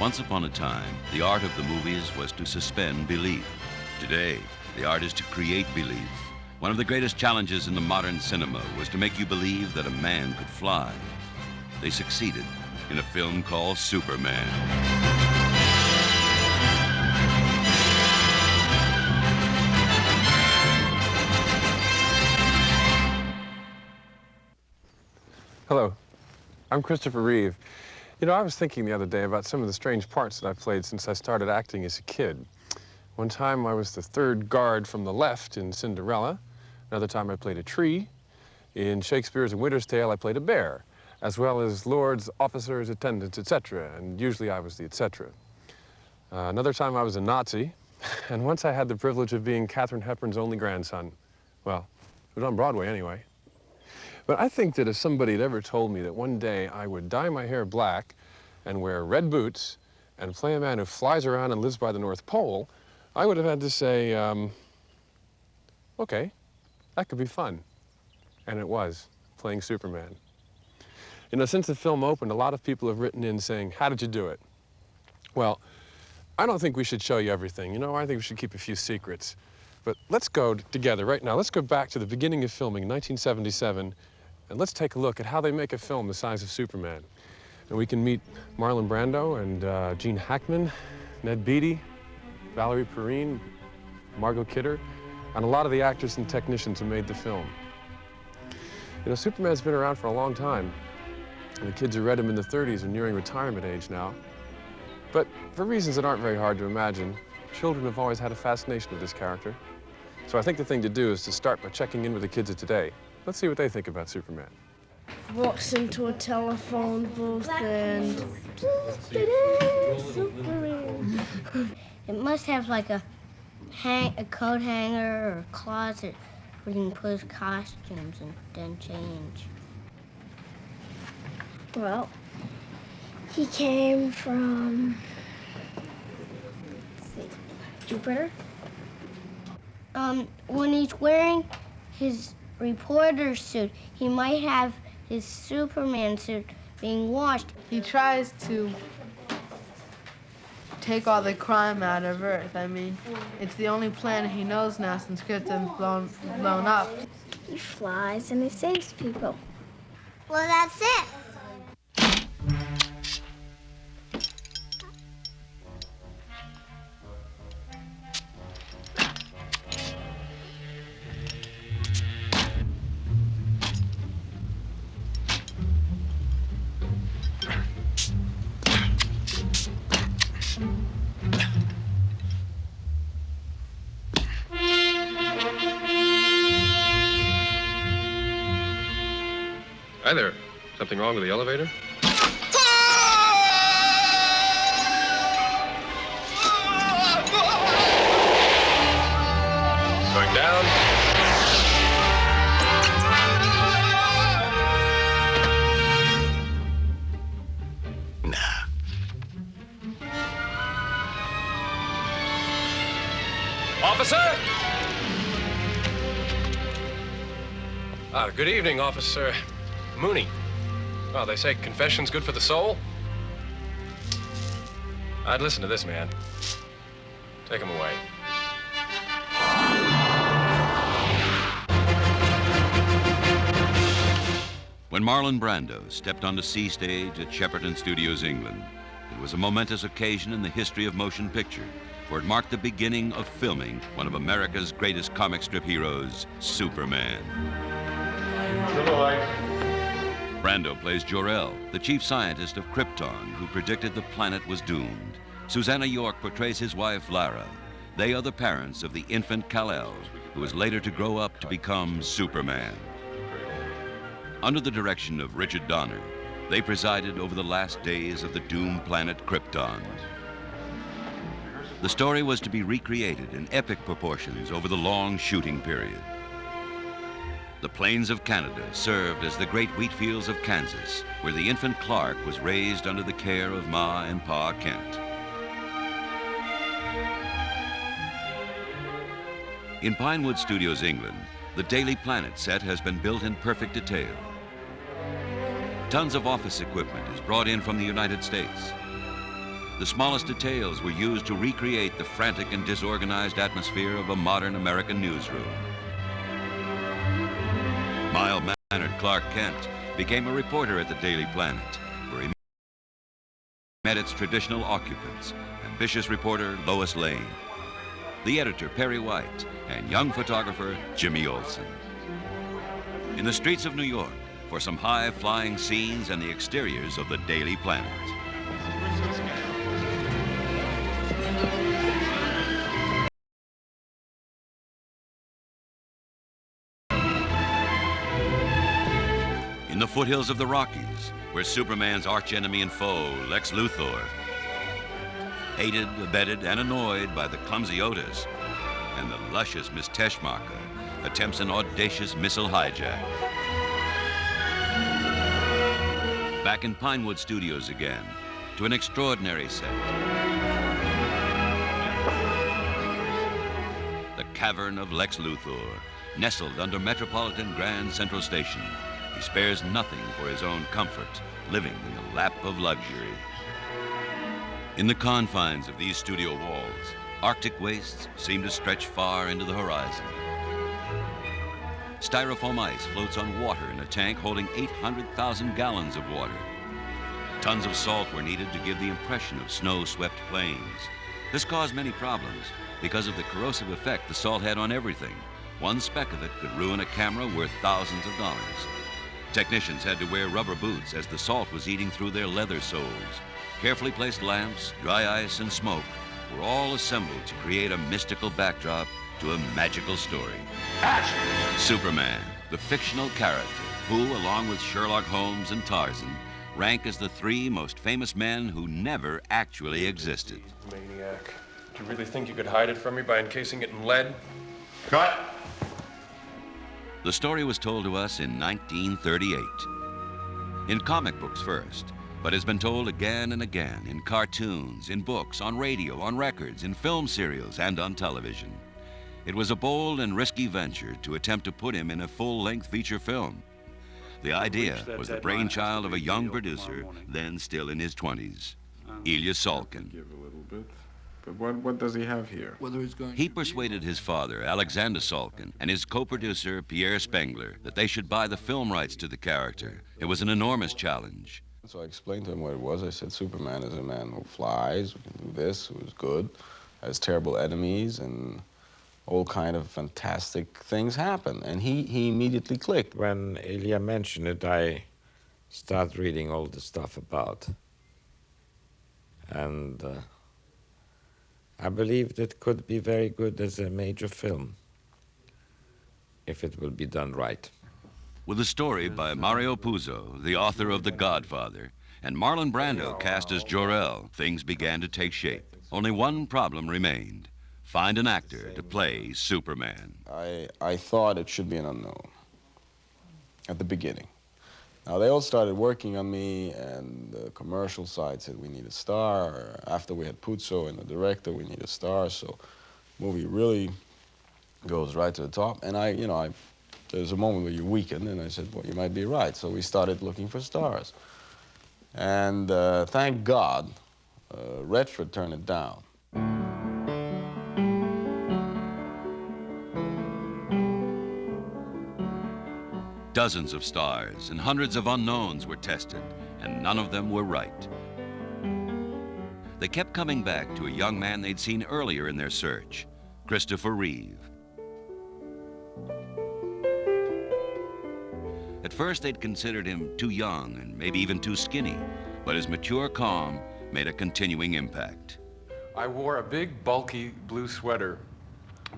Once upon a time, the art of the movies was to suspend belief. Today, the art is to create belief. One of the greatest challenges in the modern cinema was to make you believe that a man could fly. They succeeded in a film called Superman. Hello, I'm Christopher Reeve. You know, I was thinking the other day about some of the strange parts that I've played since I started acting as a kid. One time I was the third guard from the left in Cinderella. Another time I played a tree. In Shakespeare's A Winter's Tale, I played a bear, as well as lords, officers, attendants, etc. And usually I was the etc. Another time I was a Nazi. And once I had the privilege of being Katharine Hepburn's only grandson. Well, it was on Broadway anyway. But I think that if somebody had ever told me that one day I would dye my hair black and wear red boots and play a man who flies around and lives by the North Pole, I would have had to say, okay, that could be fun. And it was, playing Superman. You know, since the film opened, a lot of people have written in saying, how did you do it? Well, I don't think we should show you everything. You know, I think we should keep a few secrets. But let's go together right now. Let's go back to the beginning of filming, 1977, and let's take a look at how they make a film the size of Superman. And we can meet Marlon Brando and Gene Hackman, Ned Beatty, Valerie Perrine, Margot Kidder, and a lot of the actors and technicians who made the film. You know, Superman's been around for a long time. And the kids who read him in the 30s are nearing retirement age now. But for reasons that aren't very hard to imagine, children have always had a fascination with this character. So I think the thing to do is to start by checking in with the kids of today. Let's see what they think about Superman. Walks into a telephone booth and... Superman. It must have like a coat hanger or a closet where you can put his costumes and then change. Well, he came from... let's see, Jupiter. When he's wearing his reporter suit, he might have his Superman suit being washed. He tries to take all the crime out of Earth. I mean, it's the only planet he knows now since Krypton's blown up. He flies and he saves people. Well, that's it. Hi there. Something wrong with the elevator? Going down. Officer! Good evening, Officer Mooney. Well, they say confession's good for the soul. I'd listen to this man. Take him away. When Marlon Brando stepped on the C stage at Shepperton Studios, England, it was a momentous occasion in the history of motion picture, for it marked the beginning of filming one of America's greatest comic strip heroes, Superman. Brando plays Jor-El, the chief scientist of Krypton, who predicted the planet was doomed. Susanna York portrays his wife, Lara. They are the parents of the infant Kal-El, who is later to grow up to become Superman. Under the direction of Richard Donner, they presided over the last days of the doomed planet Krypton. The story was to be recreated in epic proportions over the long shooting period. The plains of Canada served as the great wheat fields of Kansas, where the infant Clark was raised under the care of Ma and Pa Kent. In Pinewood Studios, England, the Daily Planet set has been built in perfect detail. Tons of office equipment is brought in from the United States. the smallest details were used to recreate the frantic and disorganized atmosphere of a modern American newsroom. Mild-mannered Clark Kent became a reporter at the Daily Planet, where he met its traditional occupants, ambitious reporter Lois Lane, the editor Perry White, and young photographer Jimmy Olsen. In the streets of New York, for some high-flying scenes and the exteriors of the Daily Planet. In the foothills of the Rockies, where Superman's archenemy and foe, Lex Luthor, hated, abetted, and annoyed by the clumsy Otis, and the luscious Miss Teschmacher attempts an audacious missile hijack. Back in Pinewood Studios again, to an extraordinary set. The cavern of Lex Luthor, nestled under Metropolitan Grand Central Station. He spares nothing for his own comfort, living in the lap of luxury. In the confines of these studio walls, Arctic wastes seem to stretch far into the horizon. Styrofoam ice floats on water in a tank holding 800,000 gallons of water. Tons of salt were needed to give the impression of snow-swept plains. This caused many problems because of the corrosive effect the salt had on everything. One speck of it could ruin a camera worth thousands of dollars. Technicians had to wear rubber boots as the salt was eating through their leather soles. Carefully placed lamps, dry ice, and smoke were all assembled to create a mystical backdrop to a magical story. Action! Superman, the fictional character who, along with Sherlock Holmes and Tarzan, rank as the three most famous men who never actually existed. Maniac. Do you really think you could hide it from me by encasing it in lead? Cut! The story was told to us in 1938. In comic books first, but has been told again and again in cartoons, in books, on radio, on records, in film serials, and on television. It was a bold and risky venture to attempt to put him in a full-length feature film. The idea was the brainchild of a young producer, then still in his 20s, Ilya Salkin. Give a little bit. But what does he have here? He persuaded his father, Alexander Salkin, and his co-producer, Pierre Spengler, that they should buy the film rights to the character. It was an enormous challenge. So I explained to him what it was. I said, Superman is a man who flies, who can do this, who is good, has terrible enemies, and all kind of fantastic things happen. And he immediately clicked. When Ilya mentioned it, I started reading all the stuff about. And I believed it could be very good as a major film, if it will be done right. With a story by Mario Puzo, the author of The Godfather, and Marlon Brando cast as Jor-El, things began to take shape. Only one problem remained: find an actor to play Superman. I thought it should be an unknown at the beginning. Now, they all started working on me, and the commercial side said, we need a star. After we had Puzo and the director, we need a star. So the movie really goes right to the top. And there's a moment where you weaken, and I said, well, you might be right. So we started looking for stars. And thank God, Redford turned it down. Dozens of stars and hundreds of unknowns were tested, and none of them were right. They kept coming back to a young man they'd seen earlier in their search, Christopher Reeve. At first, they'd considered him too young and maybe even too skinny, but his mature calm made a continuing impact. I wore a big, bulky blue sweater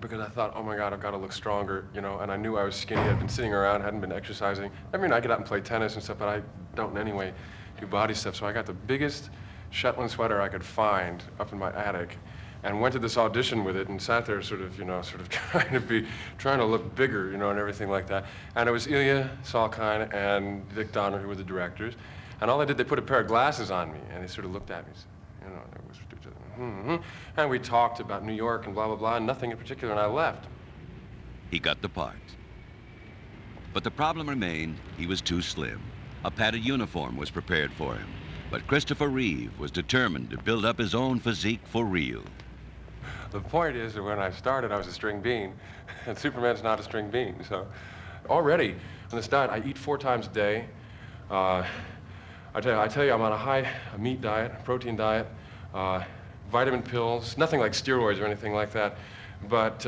because I thought, oh my God, I've got to look stronger, and I knew I was skinny. I'd been sitting around, hadn't been exercising. I mean, I get out and play tennis and stuff, but I don't in any way do body stuff. So I got the biggest Shetland sweater I could find up in my attic and went to this audition with it and sat there sort of trying to look bigger, and everything like that. And it was Ilya Salkin and Dick Donner who were the directors. And all they did, they put a pair of glasses on me, and they sort of looked at me, and we talked about New York and blah, blah, blah, and nothing in particular, and I left. He got the part. But the problem remained, he was too slim. A padded uniform was prepared for him. But Christopher Reeve was determined to build up his own physique for real. The point is that when I started, I was a string bean, and Superman's not a string bean. So already on this diet, I eat 4 times a day. I tell you, I'm on a meat diet, protein diet, vitamin pills, nothing like steroids or anything like that. But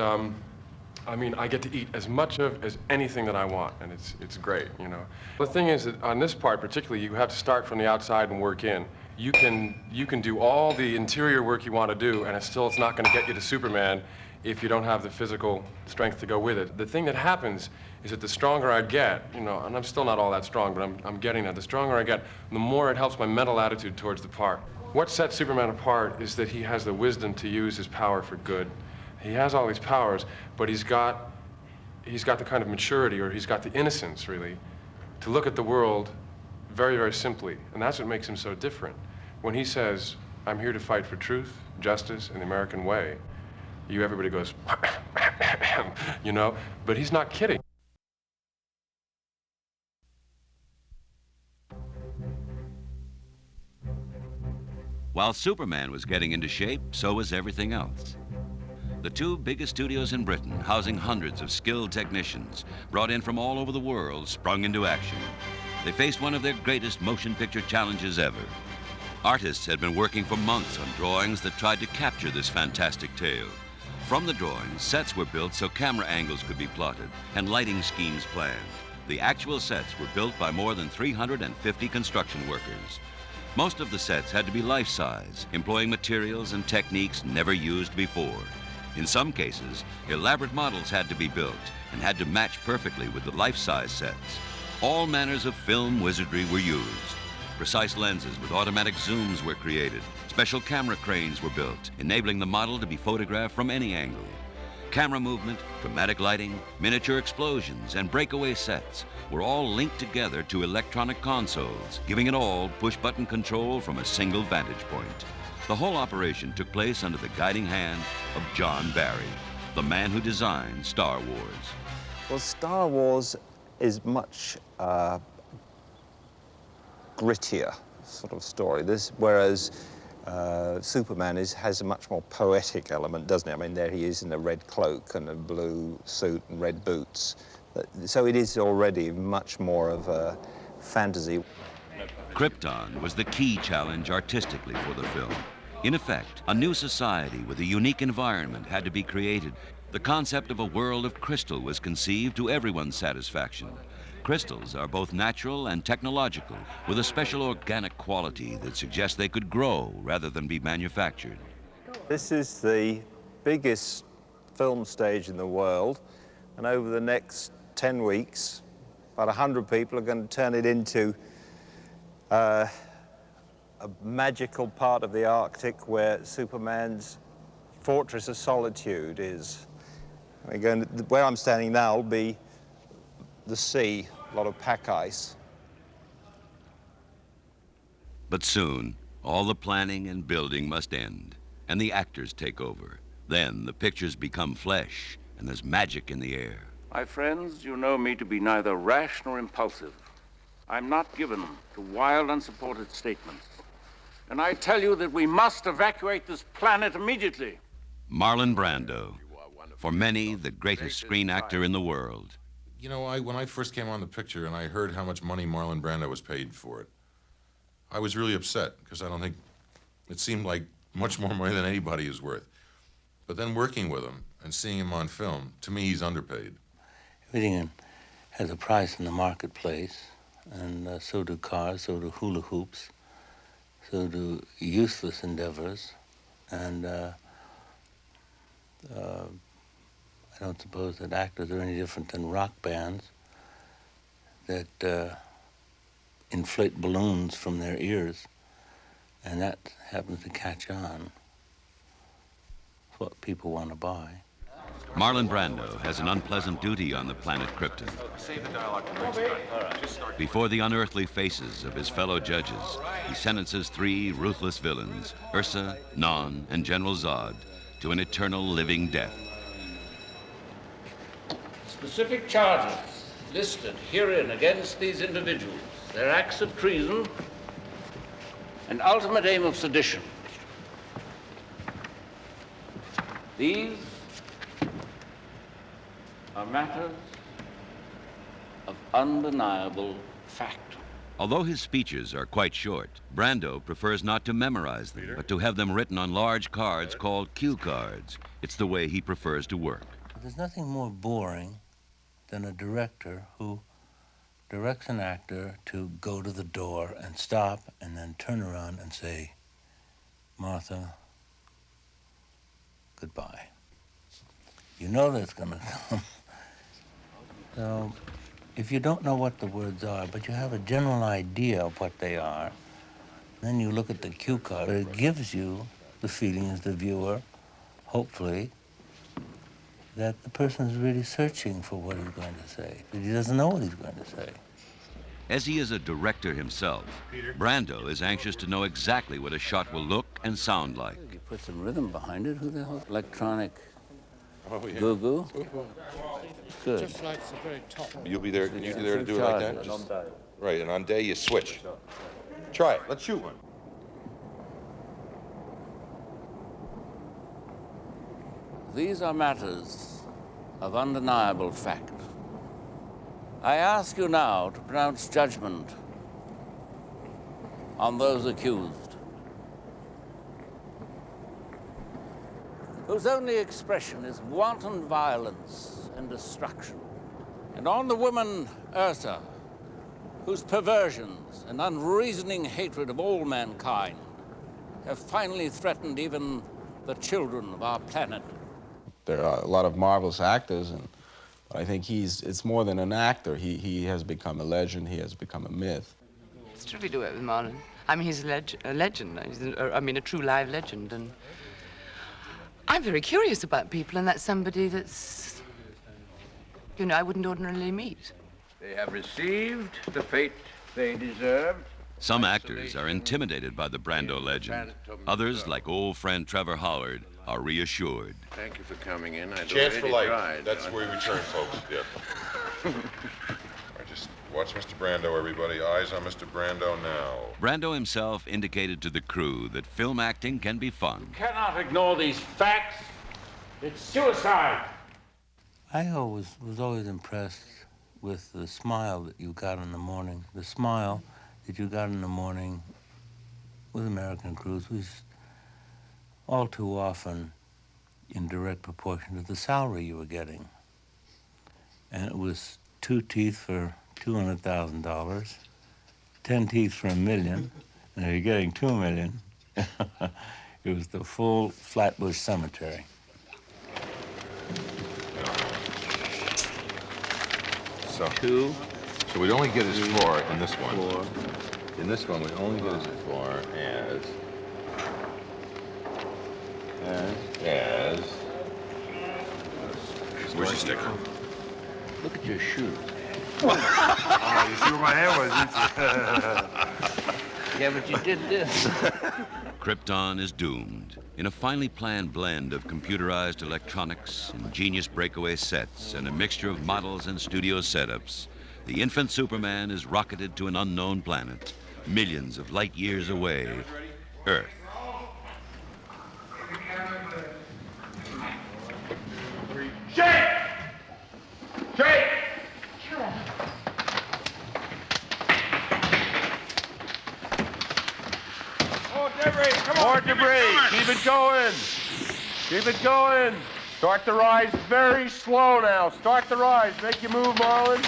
I mean, I get to eat as much as anything that I want, and it's great, you know. The thing is that on this part particularly, you have to start from the outside and work in. You can do all the interior work you want to do, and it's not going to get you to Superman if you don't have the physical strength to go with it. The thing that happens is that the stronger I get, you know, and I'm still not all that strong, but I'm getting that. The stronger I get, the more it helps my mental attitude towards the part. What sets Superman apart is that he has the wisdom to use his power for good. He has all these powers, but he's got the kind of maturity, or he's got the innocence, really, to look at the world very, very simply. And that's what makes him so different. When he says, I'm here to fight for truth, justice, and the American way, everybody goes, you know, but he's not kidding. While Superman was getting into shape, so was everything else. The 2 biggest studios in Britain, housing hundreds of skilled technicians, brought in from all over the world, sprung into action. They faced one of their greatest motion picture challenges ever. Artists had been working for months on drawings that tried to capture this fantastic tale. From the drawings, sets were built so camera angles could be plotted and lighting schemes planned. The actual sets were built by more than 350 construction workers. Most of the sets had to be life-size, employing materials and techniques never used before. In some cases, elaborate models had to be built and had to match perfectly with the life-size sets. All manners of film wizardry were used. Precise lenses with automatic zooms were created. Special camera cranes were built, enabling the model to be photographed from any angle. Camera movement, dramatic lighting, miniature explosions, and breakaway sets were all linked together to electronic consoles, giving it all push-button control from a single vantage point. The whole operation took place under the guiding hand of John Barry, the man who designed Star Wars. Well, Star Wars is much grittier sort of story. Whereas Superman has a much more poetic element, doesn't it? I mean, there he is in a red cloak and a blue suit and red boots. So it is already much more of a fantasy. Krypton was the key challenge artistically for the film. In effect, a new society with a unique environment had to be created. The concept of a world of crystal was conceived to everyone's satisfaction. Crystals are both natural and technological, with a special organic quality that suggests they could grow rather than be manufactured. This is the biggest film stage in the world, and over the next 10 weeks, about 100 people are going to turn it into a magical part of the Arctic where Superman's Fortress of Solitude is. Where I'm standing now will be the sea, a lot of pack ice. But soon, all the planning and building must end, and the actors take over. Then the pictures become flesh, and there's magic in the air. My friends, you know me to be neither rash nor impulsive. I'm not given to wild, unsupported statements. And I tell you that we must evacuate this planet immediately. Marlon Brando, for many, the greatest screen actor in the world. You know, when I first came on the picture and I heard how much money Marlon Brando was paid for it, I was really upset because I don't think it seemed like much more money than anybody is worth. But then working with him and seeing him on film, to me, he's underpaid. Everything has a price in the marketplace, and so do cars, so do hula hoops, so do useless endeavors, and I don't suppose that actors are any different than rock bands that inflate balloons from their ears, and that happens to catch on. It's what people want to buy. Marlon Brando has an unpleasant duty on the planet Krypton. Before the unearthly faces of his fellow judges, he sentences 3 ruthless villains, Ursa, Non, and General Zod, to an eternal living death. Specific charges listed herein against these individuals, their acts of treason, and ultimate aim of sedition. These are matters of undeniable fact. Although his speeches are quite short, Brando prefers not to memorize them, but to have them written on large cards called cue cards. It's the way he prefers to work. There's nothing more boring than a director who directs an actor to go to the door and stop and then turn around and say, Martha, goodbye. You know that's gonna come. So if you don't know what the words are, but you have a general idea of what they are, then you look at the cue card. It gives you the feeling as the viewer, hopefully, that the person is really searching for what he's going to say, that he doesn't know what he's going to say. As he is a director himself, Brando is anxious to know exactly what a shot will look and sound like. You put some rhythm behind it. Who the hell? Electronic yeah. goo-goo? Good. Just like the very top. You'll be there. Can you be there to do it like that? Just, right, and on day you switch. Try it. Let's shoot one. These are matters of undeniable fact. I ask you now to pronounce judgment on those accused, whose only expression is wanton violence and destruction, and on the woman Ursa, whose perversions and unreasoning hatred of all mankind have finally threatened even the children of our planet. There are a lot of marvelous actors, and I think it's more than an actor. He has become a legend. He has become a myth. It's terrific to work with Marlon. I mean, he's a legend. He's a true live legend. And I'm very curious about people, and that's somebody that's, I wouldn't ordinarily meet. They have received the fate they deserved. Some actors are intimidated by the Brando legend. Others, like old friend Trevor Howard, are reassured. Thank you for coming in. Chance for life. That's where we return, folks. Yeah. All right, just watch Mr. Brando, everybody. Eyes on Mr. Brando now. Brando himself indicated to the crew that film acting can be fun. You cannot ignore these facts. It's suicide. I was always impressed with the smile that you got in the morning. The smile that you got in the morning with American crews was all too often in direct proportion to the salary you were getting. And it was 2 teeth for $200,000, 10 teeth for $1 million, and if you're getting $2 million, it was the full Flatbush Cemetery. So, 2. So we'd only get as far in this one. 4. In this one, we'd only get as far as where's your sticker? Look at your shoes. Oh, you see where my hair was, didn't you? Yeah, but you did this. Krypton is doomed. In a finely planned blend of computerized electronics, ingenious breakaway sets, and a mixture of models and studio setups, the infant Superman is rocketed to an unknown planet, millions of light years away, Earth. Shake! Shake! More debris, come on. More debris. Keep it going. Keep it going. Start the rise very slow now. Start the rise. Make you move, Marlon.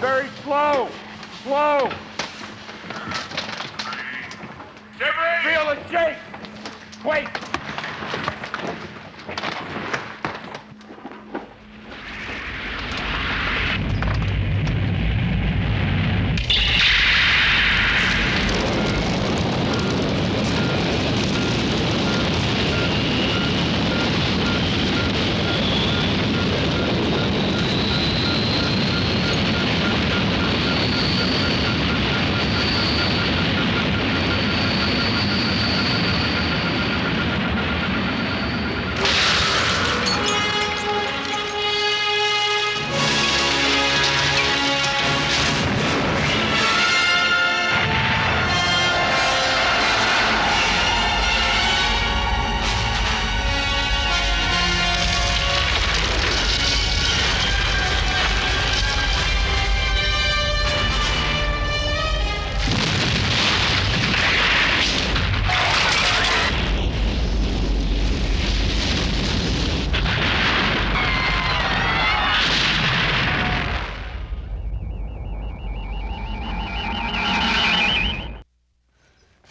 Very slow. Slow. Debris. Feel it shake. Wait.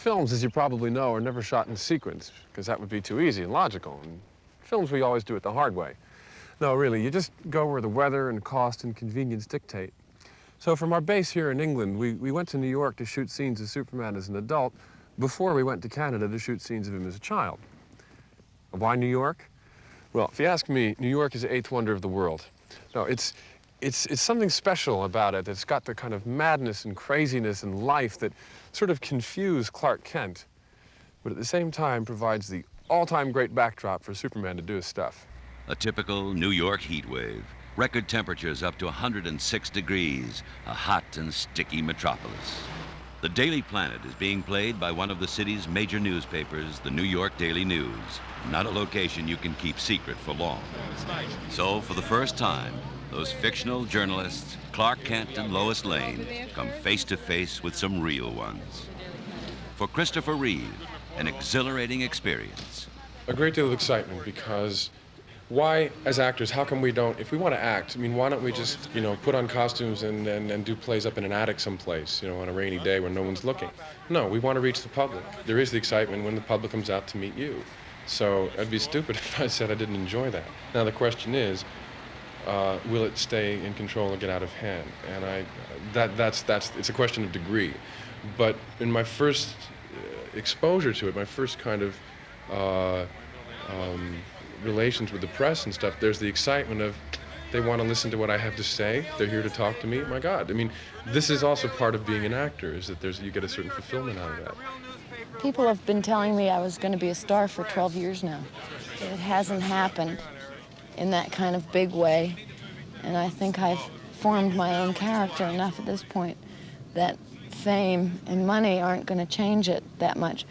films, as you probably know, are never shot in sequence, because that would be too easy and logical. And films, we always do it the hard way. No, really, you just go where the weather and cost and convenience dictate. So from our base here in England, we went to New York to shoot scenes of Superman as an adult before we went to Canada to shoot scenes of him as a child. Why New York? Well, if you ask me, New York is the eighth wonder of the world. No, it's something special about it that's got the kind of madness and craziness and life that sort of confuse Clark Kent, but at the same time provides the all-time great backdrop for Superman to do his stuff. A typical New York heat wave. Record temperatures up to 106 degrees, a hot and sticky metropolis. The Daily Planet is being played by one of the city's major newspapers, the New York Daily News. Not a location you can keep secret for long. So, for the first time, those fictional journalists, Clark Kent and Lois Lane, come face to face with some real ones. For Christopher Reeve, an exhilarating experience. A great deal of excitement, because why, as actors, how come we don't, if we want to act, I mean, why don't we just, you know, put on costumes and do plays up in an attic someplace, you know, on a rainy day when no one's looking? No, we want to reach the public. There is the excitement when the public comes out to meet you. So I'd be stupid if I said I didn't enjoy that. Now the question is, will it stay in control or get out of hand? And it's a question of degree. But in my first exposure to it, my first kind of relations with the press and stuff, there's the excitement of they want to listen to what I have to say. They're here to talk to me. My God, I mean, this is also part of being an actor, is that you get a certain fulfillment out of that. People have been telling me I was going to be a star for 12 years now. It hasn't happened in that kind of big way, and I think I've formed my own character enough at this point that fame and money aren't going to change it that much.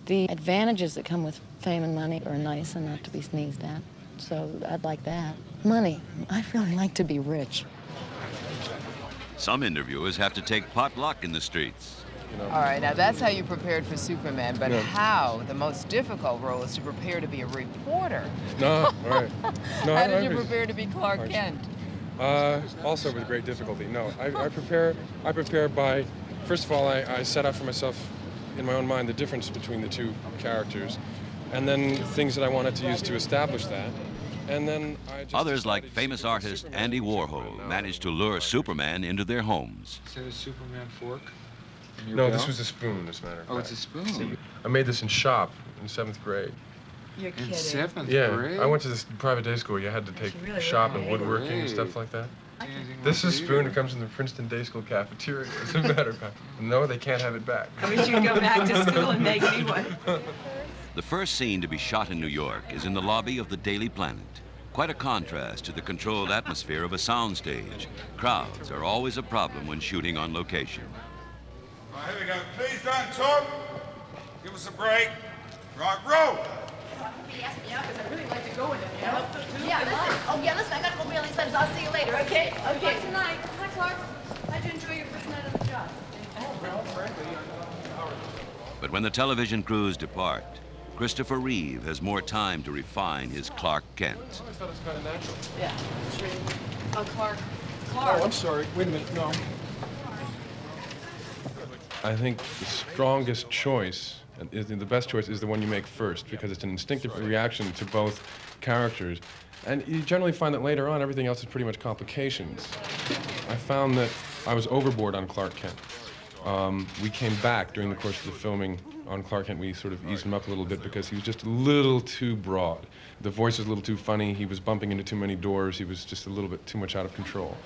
The advantages that come with fame and money are nice and not to be sneezed at, so I'd like that. Money, I'd really like to be rich. Some interviewers have to take pot luck in the streets. All right, now that's how you prepared for Superman, but how the most difficult role is to prepare to be a reporter. No, all right. No, how did you prepare to be Clark Kent? Also with great difficulty. No, I prepare by, first of all, I set out for myself in my own mind the difference between the two characters, and then things that I wanted to use to establish that. And then Others, like famous artist Andy Warhol, managed to lure Superman into their homes. Is that a Superman fork? No, this was a spoon, as a matter of fact. Oh, it's a spoon. I made this in shop in 7th grade. You're kidding. In 7th grade? Yeah, I went to this private day school. You had to take shop and woodworking and stuff like that. This is a spoon that comes in the Princeton Day School cafeteria, as a matter of fact. No, they can't have it back. I wish you'd go back to school and make me one. The first scene to be shot in New York is in the lobby of the Daily Planet. Quite a contrast to the controlled atmosphere of a soundstage. Crowds are always a problem when shooting on location. Here we go. Please don't talk. Give us a break. Right, roll. Yeah, because I really like to go with it, you know? Yeah, listen. Oh, yeah, listen, I gotta go mail these letters. I'll see you later, okay? Okay. Bye tonight. Hi, Clark. How'd you enjoy your first night on the job? Oh, well, frankly, But when the television crews depart, Christopher Reeve has more time to refine his Clark Kent. I always thought it was kind of natural. Yeah, sure. Oh, Clark. Oh, I'm sorry. Wait a minute. No. I think the strongest choice, and the best choice, is the one you make first, because it's an instinctive reaction to both characters. And you generally find that later on, everything else is pretty much complications. I found that I was overboard on Clark Kent. We came back during the course of the filming on Clark Kent. We sort of eased him up a little bit because he was just a little too broad. The voice was a little too funny. He was bumping into too many doors. He was just a little bit too much out of control.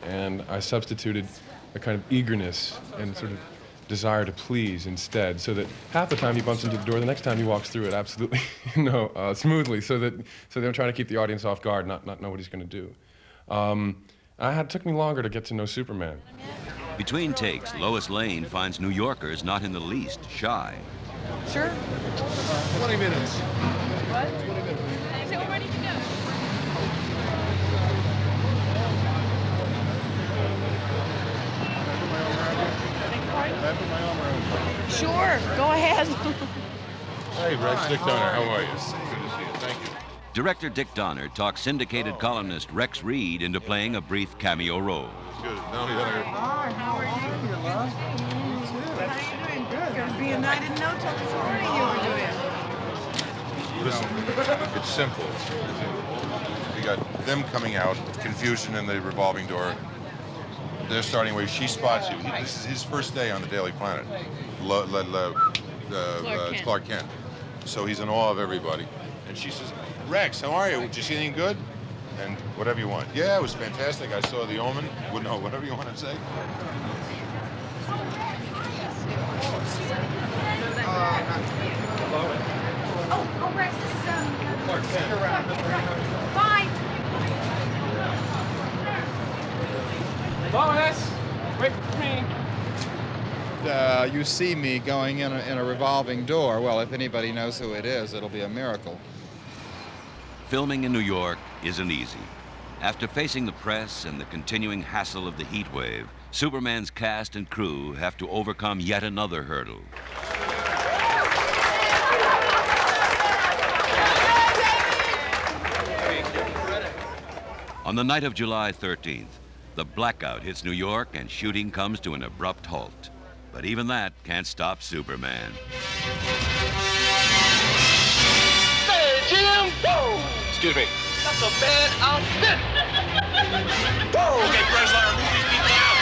And I substituted a kind of eagerness and sort of desire to please instead, so that half the time he bumps into the door, the next time he walks through it absolutely smoothly, so they're trying to keep the audience off guard, not know what he's going to do. It took me longer to get to know Superman. Between takes, Lois Lane finds New Yorkers not in the least shy. Sure. 20 minutes. What? 20 minutes. So we're ready to go. Sure, go ahead. Hey, Rex, Dick Donner, how are you? Good to see you, thank you. Director Dick Donner talks syndicated columnist Rex Reed into playing a brief cameo role. Good. Hi, how are you, love? How are you doing? Good. Gonna be a night I didn't know till this morning you were doing. Listen, it's simple. You got them coming out, confusion in the revolving door. They're starting away. She spots you. This is his first day on the Daily Planet. It's Clark Kent. So he's in awe of everybody. And she says, Rex, how are you? Did you see anything good? And whatever you want. Yeah, it was fantastic. I saw The Omen. Well, no, whatever you want to say. Oh, Rex, this is Clark Kent. Bye. Lois, wait for me. You see me going in a revolving door. Well, if anybody knows who it is, it'll be a miracle. Filming in New York isn't easy. After facing the press and the continuing hassle of the heat wave, Superman's cast and crew have to overcome yet another hurdle. On the night of July 13th, the blackout hits New York and shooting comes to an abrupt halt. But even that can't stop Superman. Hey, Jim! Whoa! Excuse me. That's a bad outfit! Whoa! Okay, Breslau, move these people out!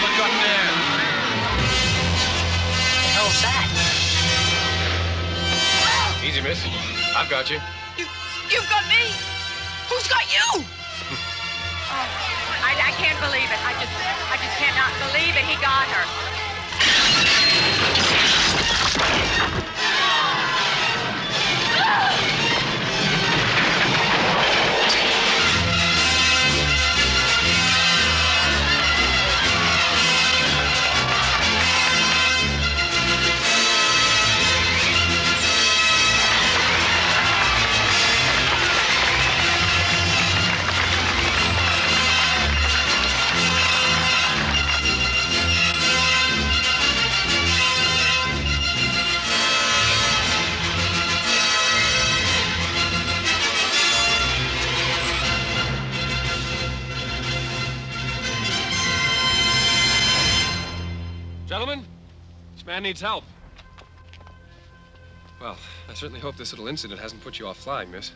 Look up there! The hell's that? Easy, miss. I've got you. You've got me? Who's got you? I can't believe it. I just cannot believe it. He got her. Gentlemen, this man needs help. Well, I certainly hope this little incident hasn't put you off flying, miss.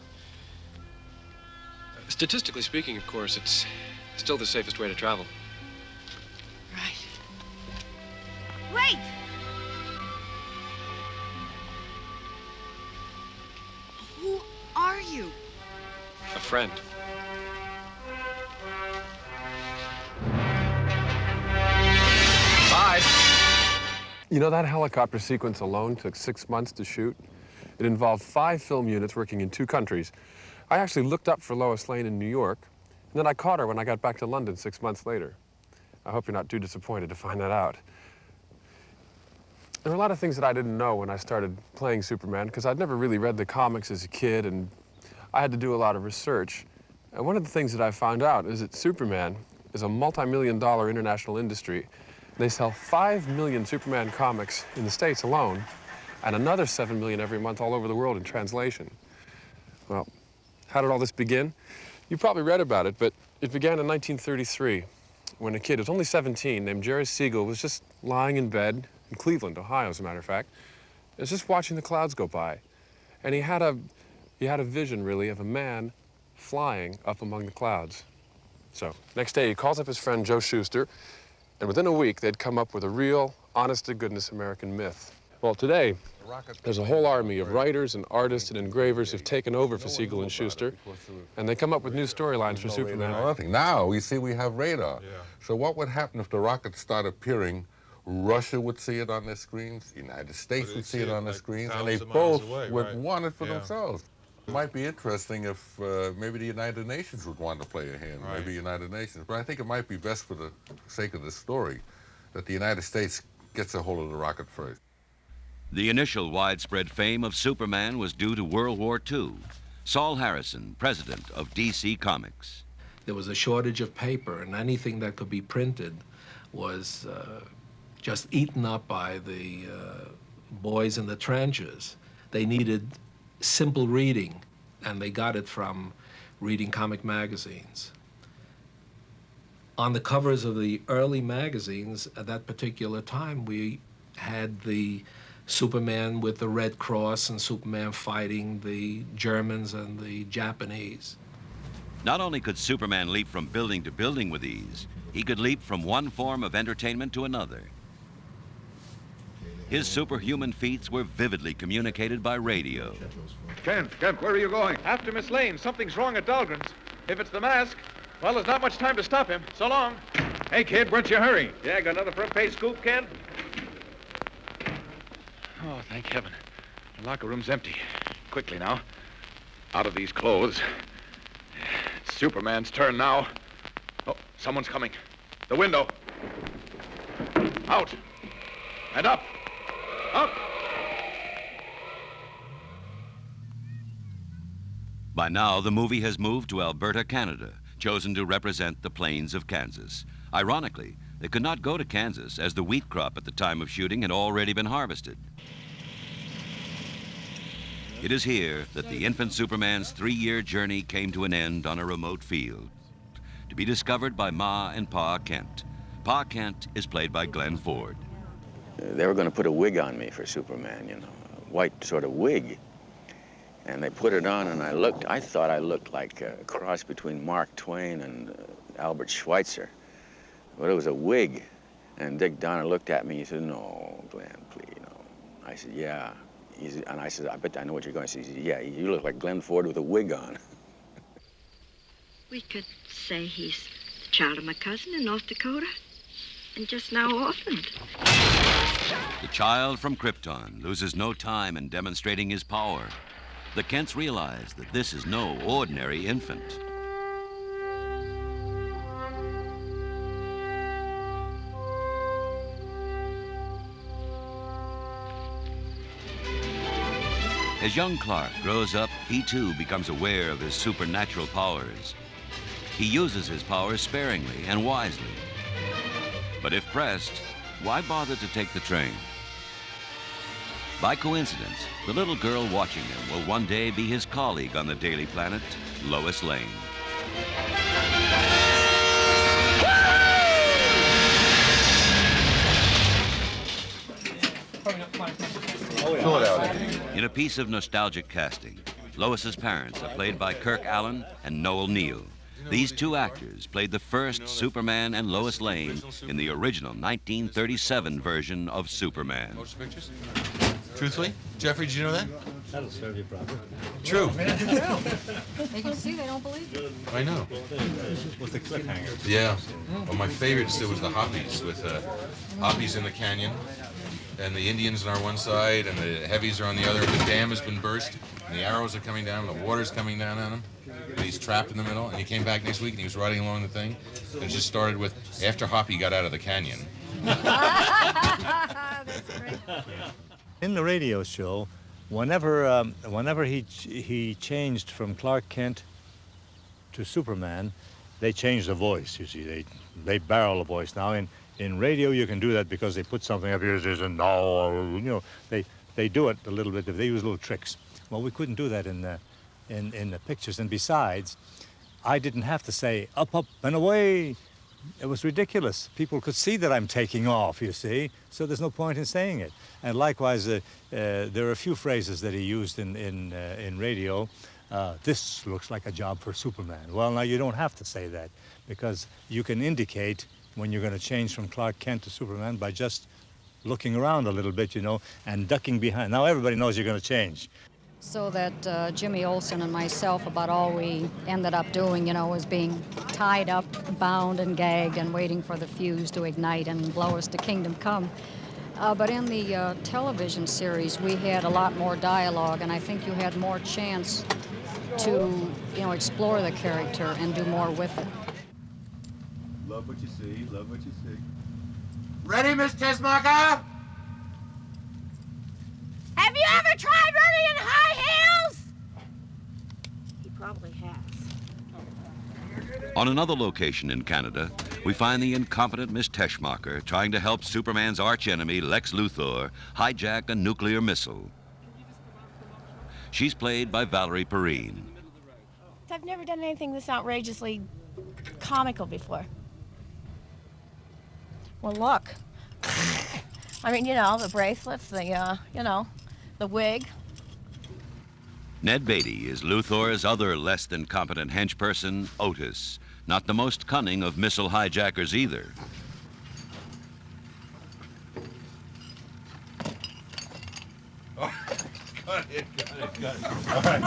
Statistically speaking, of course, it's still the safest way to travel. Wait! Who are you? A friend. Bye. You know, that helicopter sequence alone took 6 months to shoot. It involved 5 film units working in 2 countries. I actually looked up for Lois Lane in New York, and then I caught her when I got back to London 6 months later. I hope you're not too disappointed to find that out. There were a lot of things that I didn't know when I started playing Superman, because I'd never really read the comics as a kid, and I had to do a lot of research. And one of the things that I found out is that Superman is a multi-million-dollar international industry. They sell 5 million Superman comics in the States alone, and another 7 million every month all over the world in translation. Well, how did all this begin? You probably read about it, but it began in 1933, when a kid who was only 17 named Jerry Siegel was just lying in bed in Cleveland, Ohio, as a matter of fact. He was just watching the clouds go by. And he had a vision, really, of a man flying up among the clouds. So, next day, he calls up his friend Joe Shuster, and within a week, they'd come up with a real, honest-to-goodness American myth. Well, today, there's a whole army of writers and artists and engravers who've taken over for Siegel and Shuster, and they come up with new storylines for Superman. Nothing. Now, we see we have radar. So what would happen if the rockets start appearing? Russia would see it on their screens, the United States would see it on their screens, and they both would want it for themselves. It might be interesting if maybe the United Nations would want to play a hand, maybe United Nations. But I think it might be best for the sake of the story that the United States gets a hold of the rocket first. The initial widespread fame of Superman was due to World War II. Saul Harrison, president of DC Comics. There was a shortage of paper, and anything that could be printed was just eaten up by the boys in the trenches. They needed simple reading, and they got it from reading comic magazines. On the covers of the early magazines at that particular time, we had the Superman with the Red Cross and Superman fighting the Germans and the Japanese. Not only could Superman leap from building to building with ease, he could leap from one form of entertainment to another. His superhuman feats were vividly communicated by radio. Kent, where are you going? After Miss Lane. Something's wrong at Dahlgren's. If it's the mask, well, there's not much time to stop him. So long. Hey, kid, where'd you hurry? Yeah, got another front-page scoop, Kent? Oh, thank heaven. The locker room's empty. Quickly now. Out of these clothes. It's Superman's turn now. Oh, someone's coming. The window. Out. And up. Up. By now, the movie has moved to Alberta, Canada, chosen to represent the plains of Kansas. Ironically, they could not go to Kansas as the wheat crop at the time of shooting had already been harvested. It is here that the infant Superman's 3-year journey came to an end on a remote field, to be discovered by Ma and Pa Kent. Pa Kent is played by Glenn Ford. They were going to put a wig on me for Superman, you know, a white sort of wig. And they put it on, and I thought I looked like a cross between Mark Twain and Albert Schweitzer. But it was a wig. And Dick Donner looked at me, he said, "No, Glenn, please, no." I said, "Yeah." And I said, "I bet I know what you're going to say." He said, "Yeah, you look like Glenn Ford with a wig on." We could say he's the child of my cousin in North Dakota, and just now orphaned. The child from Krypton loses no time in demonstrating his power. The Kents realize that this is no ordinary infant. As young Clark grows up, he too becomes aware of his supernatural powers. He uses his powers sparingly and wisely. But if pressed, why bother to take the train? By coincidence, the little girl watching him will one day be his colleague on the Daily Planet, Lois Lane. In a piece of nostalgic casting, Lois's parents are played by Kirk Allen and Noel Neill. These two actors played the first Superman and Lois Lane in the original 1937 version of Superman. Truthfully, Jeffrey, did you know that? That'll serve you proper. True. They can see, they don't believe you. I know. With the cliffhanger. Yeah. Well, my favorite still was the Hoppies, with Hoppies in the canyon, and the Indians on our one side, and the Heavies are on the other, and the dam has been burst, and the arrows are coming down, and the water's coming down on him, and he's trapped in the middle, and he came back next week, and he was riding along the thing, and it just started with, after Hoppy got out of the canyon. That's great. In the radio show, whenever he changed from Clark Kent to Superman, they changed the voice. You see, they barrel the voice. Now in radio you can do that because they put something up here. There's a no, you know, they do it a little bit. They use little tricks. Well, we couldn't do that in the pictures. And besides, I didn't have to say up, up, and away. It was ridiculous. People could see that I'm taking off, you see, so there's no point in saying it. And likewise, there are a few phrases that he used in radio. This looks like a job for Superman. Well, now you don't have to say that, because you can indicate when you're going to change from Clark Kent to Superman by just looking around a little bit, you know, and ducking behind. Now everybody knows you're going to change. So that Jimmy Olsen and myself, about all we ended up doing, you know, was being tied up, bound and gagged and waiting for the fuse to ignite and blow us to kingdom come. But in the television series, we had a lot more dialogue, and I think you had more chance to, you know, explore the character and do more with it. Love what you see, love what you see. Ready, Miss Tesmacher? Have you ever tried running in high heels? He probably has. On another location in Canada, we find the incompetent Miss Teschmacher trying to help Superman's archenemy, Lex Luthor, hijack a nuclear missile. She's played by Valerie Perrine. I've never done anything this outrageously comical before. Well, look. I mean, you know, the bracelets, the, you know, the wig. Ned Beatty is Luthor's other less than competent henchperson, Otis. Not the most cunning of missile hijackers either. Got it. All right.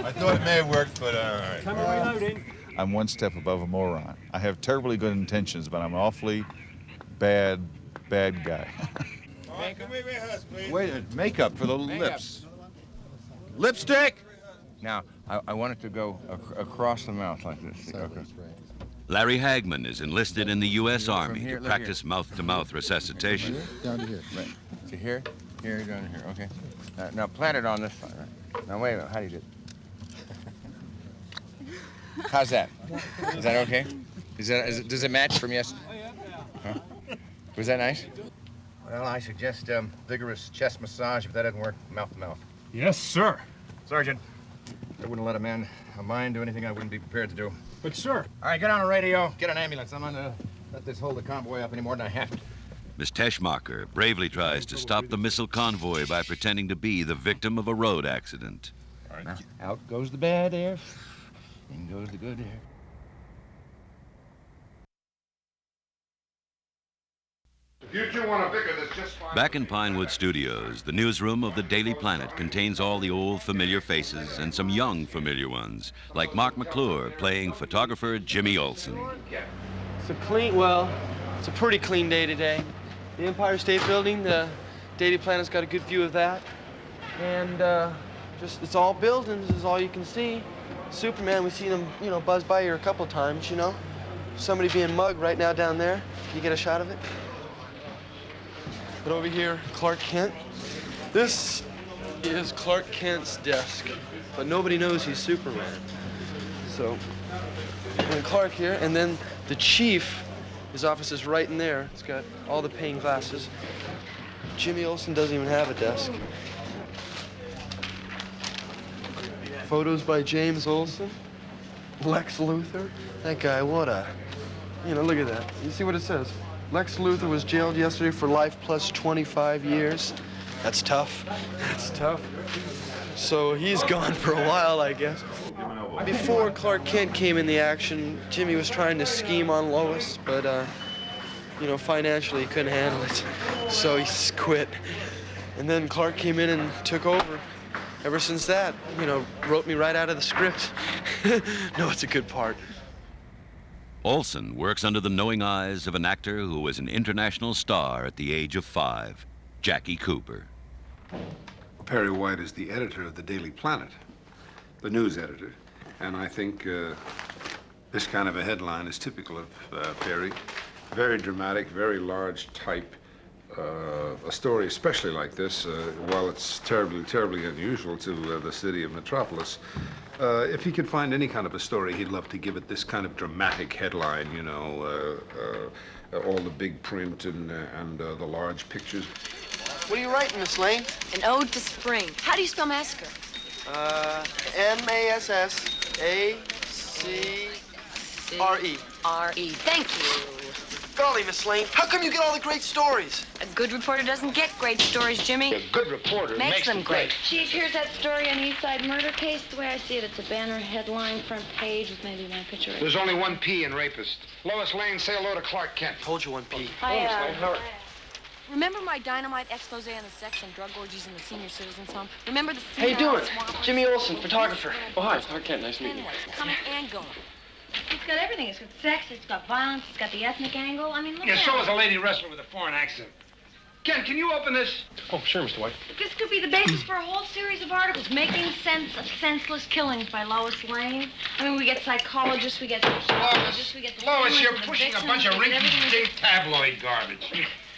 I thought it may have worked, but all right. Camera reloading. I'm one step above a moron. I have terribly good intentions, but I'm an awfully bad guy. Wait a minute, makeup for the lips. Lipstick? Now, I want it to go across the mouth like this. Okay. Larry Hagman is enlisted in the U.S. Army to practice mouth-to-mouth resuscitation. Down to here. Right. So here, down here. Okay. Now plant it on this side. Right. Now wait a minute. How do you do it? How's that? Is that okay? Does it match from yesterday? Huh? Was that nice? Well, I suggest vigorous chest massage. If that doesn't work, mouth to mouth. Yes, sir. Sergeant, I wouldn't let a man of mine do anything I wouldn't be prepared to do. But, sir. All right, get on the radio. Get an ambulance. I'm not going to let this hold the convoy up any more than I have to. Miss Teschmacher bravely tries to stop the missile convoy by pretending to be the victim of a road accident. All right. Now, out goes the bad air, in goes the good air. You two want to bicker, that's just fine. Back in Pinewood Studios, the newsroom of the Daily Planet contains all the old familiar faces and some young familiar ones, like Mark McClure playing photographer Jimmy Olsen. It's a pretty clean day today. The Empire State Building, the Daily Planet's got a good view of that. And it's all buildings is all you can see. Superman, we've seen him, buzz by here a couple times, Somebody being mugged right now down there. Can you get a shot of it? But over here, Clark Kent. This is Clark Kent's desk, but nobody knows he's Superman. So, and Clark here, and then the chief, his office is right in there. It's got all the pane glasses. Jimmy Olsen doesn't even have a desk. Photos by James Olsen, Lex Luthor. That guy, what a, look at that. You see what it says? Lex Luthor was jailed yesterday for life plus 25 years. That's tough. That's tough. So he's gone for a while, I guess. Before Clark Kent came in the action, Jimmy was trying to scheme on Lois, but, financially he couldn't handle it. So he quit. And then Clark came in and took over. Ever since that, wrote me right out of the script. No, it's a good part. Olsen works under the knowing eyes of an actor who was an international star at the age of 5, Jackie Cooper. Perry White is the editor of the Daily Planet, the news editor. And I think this kind of a headline is typical of Perry. Very dramatic, very large type. A story especially like this, while it's terribly, terribly unusual to the city of Metropolis, if he could find any kind of a story, he'd love to give it this kind of dramatic headline, all the big print and the large pictures. What are you writing, Miss Lane? An ode to spring. How do you spell massacre? M-A-S-S-A-C-R-E. R-E. Thank you. Golly, Miss Lane, how come you get all the great stories? A good reporter doesn't get great stories, Jimmy. A good reporter makes them great. Chief, here's that story on the East Side murder case. The way I see it, it's a banner headline, front page, with maybe one picture. There's only one P in rapist. Lois Lane, say hello to Clark Kent. Told you one P. Remember my dynamite expose on the sex and drug orgies in the senior citizens home? Remember the... How you doing? Jimmy Olsen, photographer. Oh, hi, Clark Kent. Nice to meet you. Coming and going. It's got everything. It's got sex, it's got violence, it's got the ethnic angle. I mean, look at it. Yeah, so is a lady wrestler with a foreign accent. Ken, can you open this? Oh, sure, Mr. White. This could be the basis for a whole series of articles. Making Sense of Senseless Killings by Lois Lane. I mean, we get psychologists, we get sociologists, we get... Lois, you're pushing a bunch of rinky-dink tabloid garbage.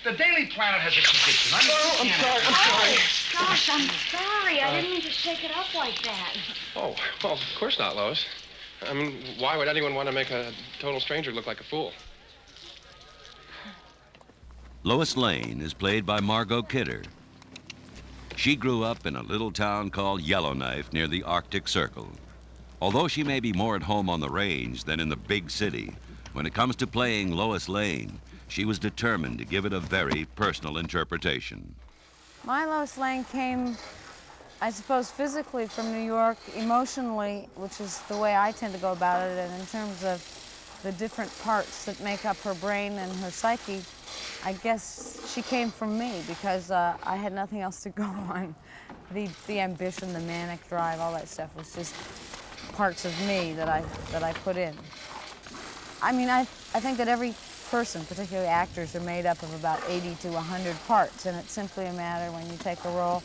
The Daily Planet has a tradition. I'm sorry. Gosh, I'm sorry. I didn't mean to shake it up like that. Oh, well, of course not, Lois. I mean, why would anyone want to make a total stranger look like a fool? Lois Lane is played by Margot Kidder. She grew up in a little town called Yellowknife near the Arctic Circle. Although she may be more at home on the range than in the big city, when it comes to playing Lois Lane, she was determined to give it a very personal interpretation. My Lois Lane came, I suppose, physically from New York, emotionally, which is the way I tend to go about it, and in terms of the different parts that make up her brain and her psyche, I guess she came from me because I had nothing else to go on. The ambition, the manic drive, all that stuff was just parts of me that I put in. I mean, I think that every person, particularly actors, are made up of about 80 to 100 parts, and it's simply a matter when you take a role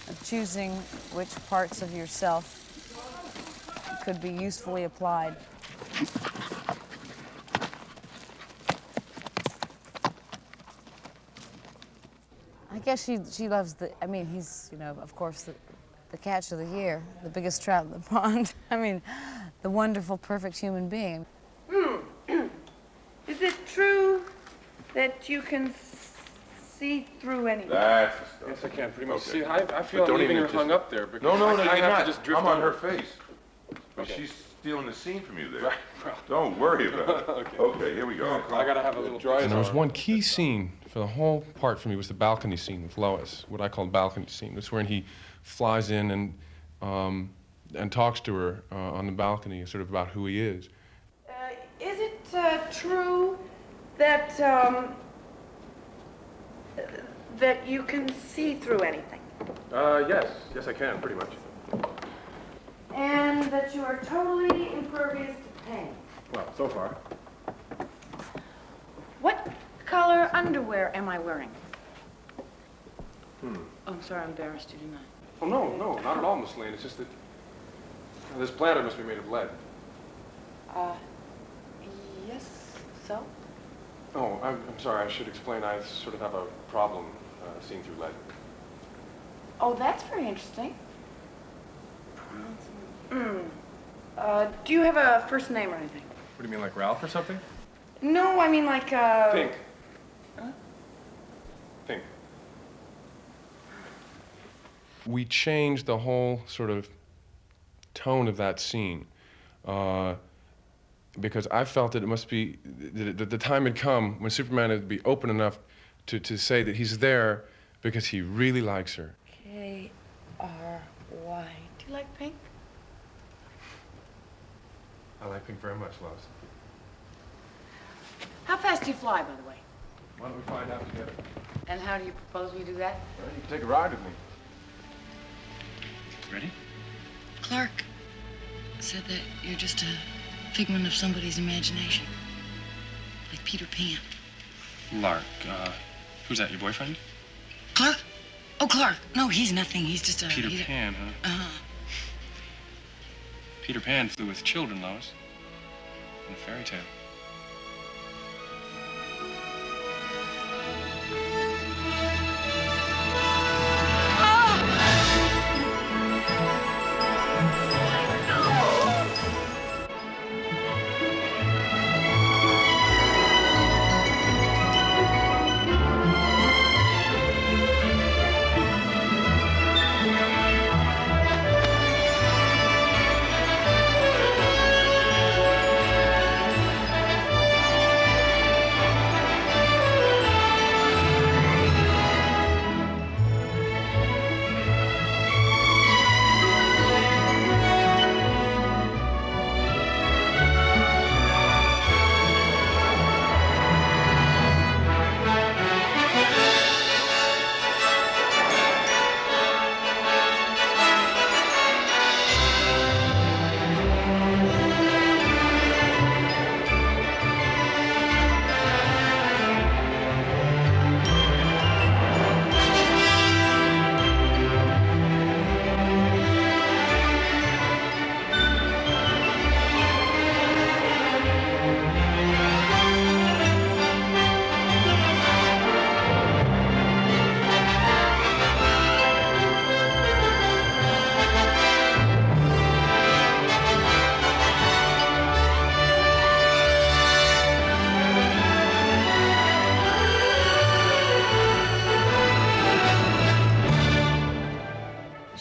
of choosing which parts of yourself could be usefully applied. I guess she loves I mean, he's, you know, of course, the catch of the year, the biggest trout in the pond. I mean, the wonderful, perfect human being. Is it true that you can see through anything? That's Yes, I can, pretty much. Okay. See, I feel But don't leaving even her just- hung up there because No, I you're have not. to just drift I'm on her over. face. Okay. She's stealing the scene from you there. Right, well. Don't worry about it. Okay. Okay, here we go. I gotta have a little dry. And there was one key scene for the whole part for me was the balcony scene with Lois, what I call the balcony scene. It's when he flies in and talks to her on the balcony, sort of about who he is. Is it true that that you can see through anything? Yes, I can, pretty much. And that you are totally impervious to pain? Well, so far. What color underwear am I wearing? Hmm. Oh, I'm sorry, I embarrassed you, didn't I? Oh, no, not at all, Miss Lane. It's just that this planet must be made of lead. Yes, so? Oh, I'm sorry. I should explain. I sort of have a problem seeing through lead. Oh, that's very interesting. Do you have a first name or anything? What do you mean, like Ralph or something? No, I mean like, Pink. Huh? Pink. We changed the whole sort of tone of that scene because I felt that it must be, that the time had come when Superman would be open enough to say that he's there because he really likes her. K-R-Y. Do you like pink? I like Pink very much, Lois. How fast do you fly, by the way? Why don't we find out together? And how do you propose we do that? Well, you can take a ride with me. Ready? Clark said that you're just a figment of somebody's imagination. Like Peter Pan. Lark, who's that, your boyfriend? Clark? Oh, Clark. No, he's nothing. He's just a... Peter Pan, huh? Uh-huh. Peter Pan flew with children, Lois. In a fairy tale.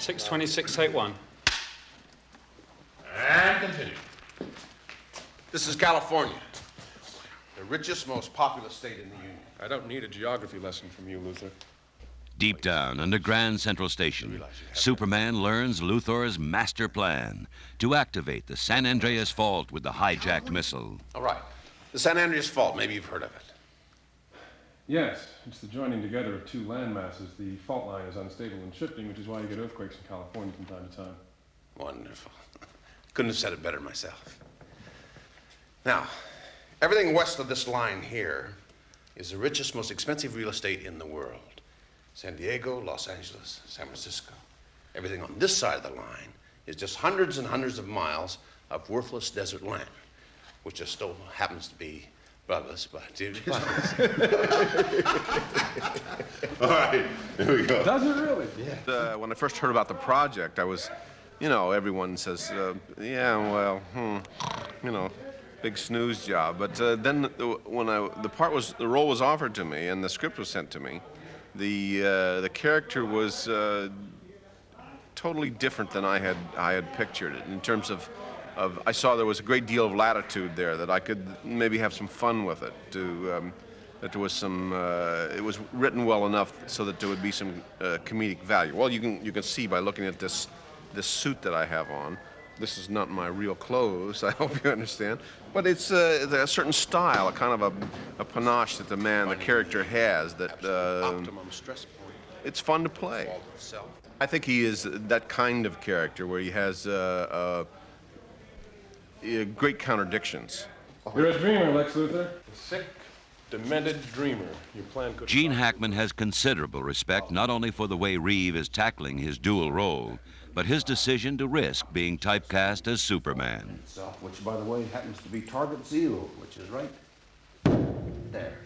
626, take one. And continue. This is California, the richest, most populous state in the Union. I don't need a geography lesson from you, Luthor. Deep down under Grand Central Station, Superman learns Luthor's master plan to activate the San Andreas Fault with the hijacked missile. All right. The San Andreas Fault, maybe you've heard of it. Yes, it's the joining together of two land masses. The fault line is unstable and shifting, which is why you get earthquakes in California from time to time. Wonderful. Couldn't have said it better myself. Now, everything west of this line here is the richest, most expensive real estate in the world. San Diego, Los Angeles, San Francisco. Everything on this side of the line is just hundreds and hundreds of miles of worthless desert land, which just still happens to be brothers, but it is. All right, there we go. Does it really? Yeah. When I first heard about the project, I was, you know, everyone says, yeah, well, you know, big snooze job. But then when the role was offered to me and the script was sent to me, the character was totally different than I had pictured it in terms of I saw there was a great deal of latitude there, that I could maybe have some fun with it. That there was some it was written well enough so that there would be some comedic value. Well, you can see by looking at this suit that I have on. This is not my real clothes, I hope you understand. But it's a certain style, a kind of a panache that the character has that optimum stress point. It's fun to play. I think he is that kind of character where he has great contradictions. You're a dreamer, Lex Luthor. A sick, demented dreamer. Your plan could... Gene Hackman has considerable respect not only for the way Reeve is tackling his dual role, but his decision to risk being typecast as Superman. Which, by the way, happens to be Target Zero, which is right there.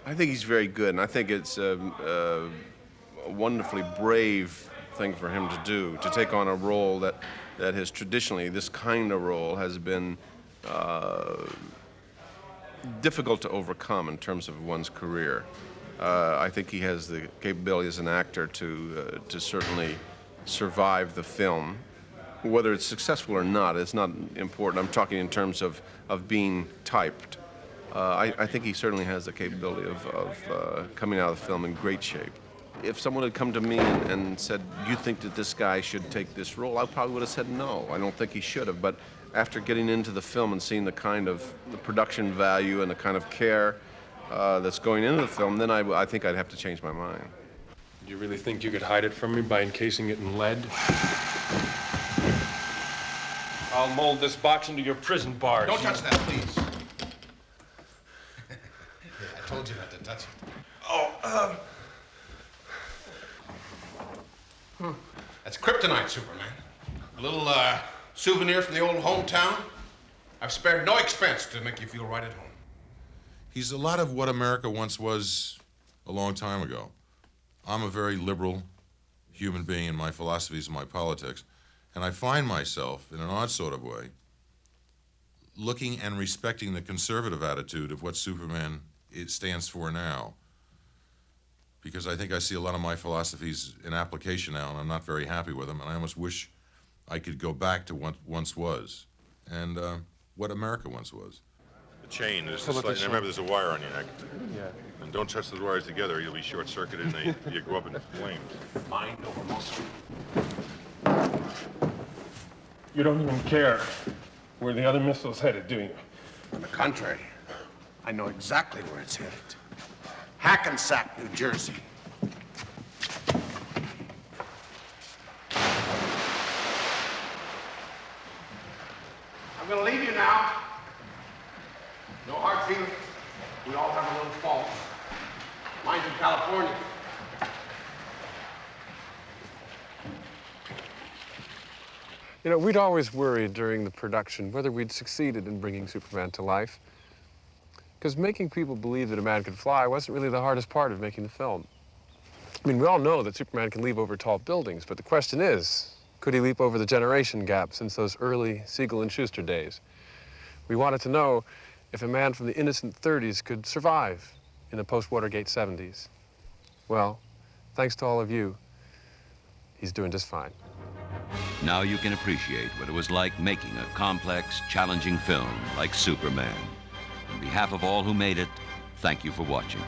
I think he's very good, and I think it's a wonderfully brave thing for him to do, to take on a role that has traditionally, this kind of role has been difficult to overcome in terms of one's career. I think he has the capability as an actor to certainly survive the film. Whether it's successful or not, it's not important. I'm talking in terms of being typed. I think he certainly has the capability of coming out of the film in great shape. If someone had come to me and said, "Do you think that this guy should take this role?" I probably would have said no. I don't think he should have. But after getting into the film and seeing the kind of the production value and the kind of care that's going into the film, then I think I'd have to change my mind. Do you really think you could hide it from me by encasing it in lead? I'll mold this box into your prison bars. Don't touch that, please. I told you not to touch it. Oh, That's kryptonite, Superman. A little souvenir from the old hometown. I've spared no expense to make you feel right at home. He's a lot of what America once was a long time ago. I'm a very liberal human being in my philosophies and my politics, and I find myself, in an odd sort of way, looking and respecting the conservative attitude of what Superman stands for now. Because I think I see a lot of my philosophies in application now, and I'm not very happy with them, and I almost wish I could go back to what once was, and what America once was. The chain is just like, remember there's a wire on your neck. Yeah. And don't touch those wires together, you'll be short-circuited and you go up in flames. Mind over muscle. You don't even care where the other missile's headed, do you? On the contrary, I know exactly where it's headed. Hackensack, New Jersey. I'm gonna leave you now. No hard feelings. We all have a little fault. Mine's in California. You know, we'd always worried during the production whether we'd succeeded in bringing Superman to life. Because making people believe that a man could fly wasn't really the hardest part of making the film. I mean, we all know that Superman can leap over tall buildings, but the question is, could he leap over the generation gap since those early Siegel and Schuster days? We wanted to know if a man from the innocent 30s could survive in the post-Watergate 70s. Well, thanks to all of you, he's doing just fine. Now you can appreciate what it was like making a complex, challenging film like Superman. On behalf of all who made it, thank you for watching.